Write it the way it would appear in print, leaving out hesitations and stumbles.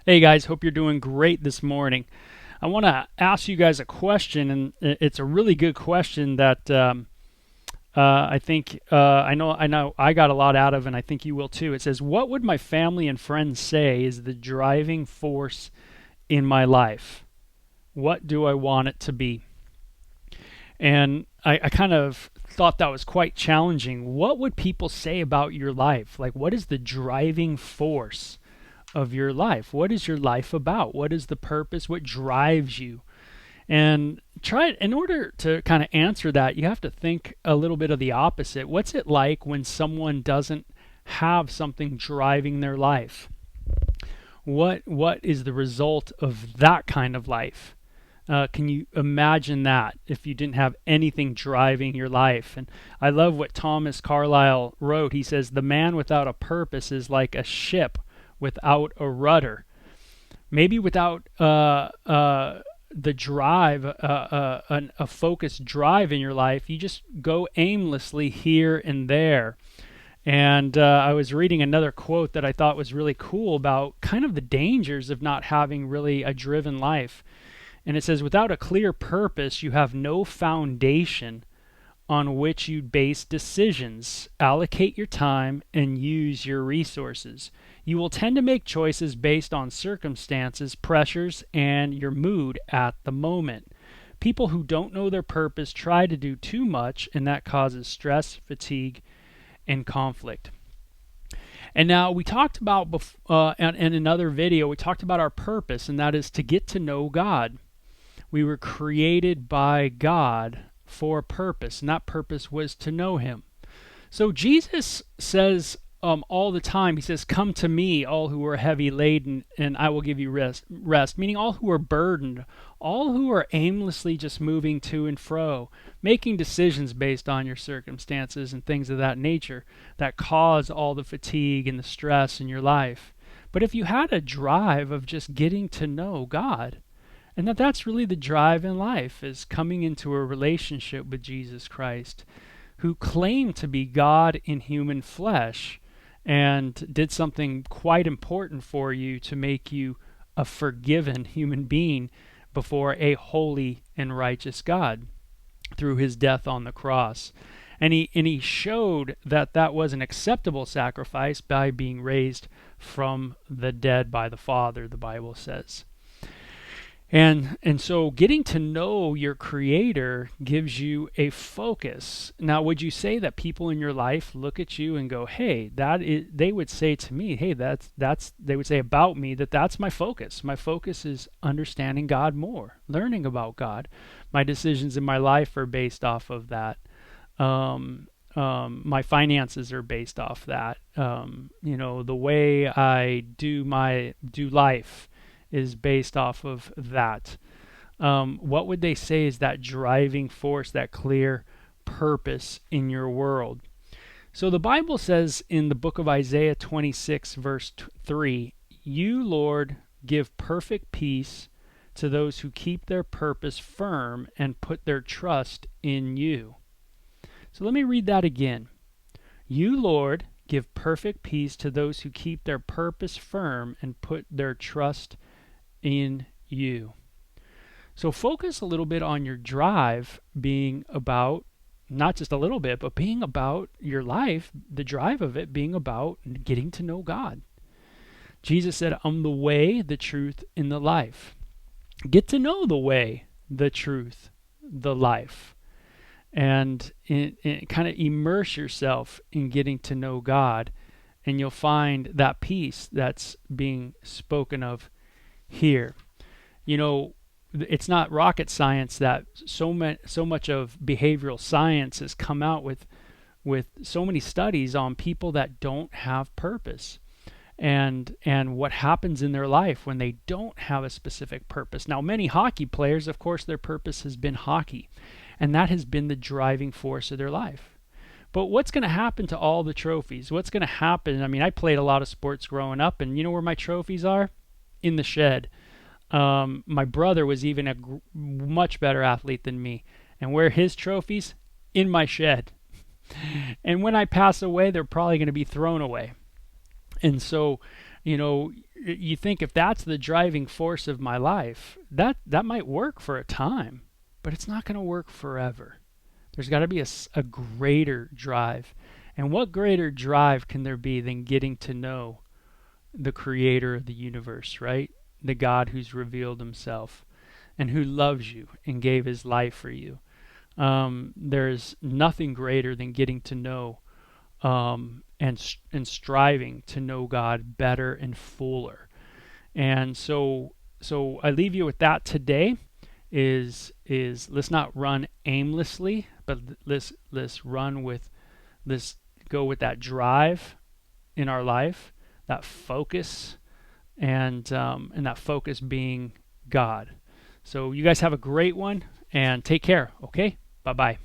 Hey guys, hope you're doing great this morning. I want to ask you guys a question, and it's a really good question that I think I know I got a lot out of, and I think you will too. It says, "What would my family and friends say is the driving force in my life? What do I want it to be?" And I kind of thought that was quite challenging. What would people say about your life? Like, what is the driving force of your life? What is your life about? What is the purpose? What drives you? And in order to kind of answer that, you have to think a little bit of the opposite. What's it like when someone doesn't have something driving their life? What is the result of that kind of life? Can you imagine that if you didn't have anything driving your life? And I love what Thomas Carlyle wrote. He says, "The man without a purpose is like a ship without a rudder." Maybe without the drive, a focused drive in your life, you just go aimlessly here and there. And I was reading another quote that I thought was really cool about kind of the dangers of not having really a driven life. And it says, "Without a clear purpose, you have no foundation on which you base decisions, allocate your time, and use your resources. You will tend to make choices based on circumstances, pressures, and your mood at the moment. People who don't know their purpose try to do too much, and that causes stress, fatigue, and conflict." And now we talked about, in another video, we talked about our purpose, and that is to get to know God. We were created by God for a purpose, and that purpose was to know Him. So Jesus says all the time, He says, "Come to me, all who are heavy laden, and I will give you rest." Meaning all who are burdened, all who are aimlessly just moving to and fro, making decisions based on your circumstances and things of that nature that cause all the fatigue and the stress in your life. But if you had a drive of just getting to know God, and that's really the drive in life, is coming into a relationship with Jesus Christ, who claimed to be God in human flesh and did something quite important for you to make you a forgiven human being before a holy and righteous God through his death on the cross. And he showed that that was an acceptable sacrifice by being raised from the dead by the Father, the Bible says. And so getting to know your creator gives you a focus. Now, would you say that people in your life look at you and go, "Hey, that is," they would say to me, "Hey, that's," they would say about me that that's my focus. My focus is understanding God more, learning about God. My decisions in my life are based off of that. My finances are based off that. The way I do life is based off of that. What would they say is that driving force, that clear purpose in your world? So the Bible says in the book of Isaiah 26, verse 3, "You, Lord, give perfect peace to those who keep their purpose firm and put their trust in you." So let me read that again. "You, Lord, give perfect peace to those who keep their purpose firm and put their trust in you." So focus a little bit on your drive being about, not just a little bit, but being about your life, the drive of it being about getting to know God. Jesus said, "I'm the way, the truth, and the life." Get to know the way, the truth, the life, and kind of immerse yourself in getting to know God, and you'll find that peace that's being spoken of here. You know, it's not rocket science that so much of behavioral science has come out with so many studies on people that don't have purpose, and what happens in their life when they don't have a specific purpose. Now, many hockey players, of course, their purpose has been hockey, and that has been the driving force of their life. But what's going to happen to all the trophies? What's going to happen? I mean, I played a lot of sports growing up, and you know where my trophies are? In the shed. My brother was even a much better athlete than me. And where are his trophies? In my shed. And when I pass away, they're probably going to be thrown away. And so, you know, you think if that's the driving force of my life, that might work for a time, but it's not going to work forever. There's got to be a greater drive. And what greater drive can there be than getting to know the creator of the universe, right? The God who's revealed himself and who loves you and gave his life for you. There's nothing greater than getting to know and striving to know God better and fuller. And so I leave you with that today. Is let's not run aimlessly, but let's run with let's go with that drive in our life, that focus, and that focus being God. So you guys have a great one and take care. Okay, bye bye.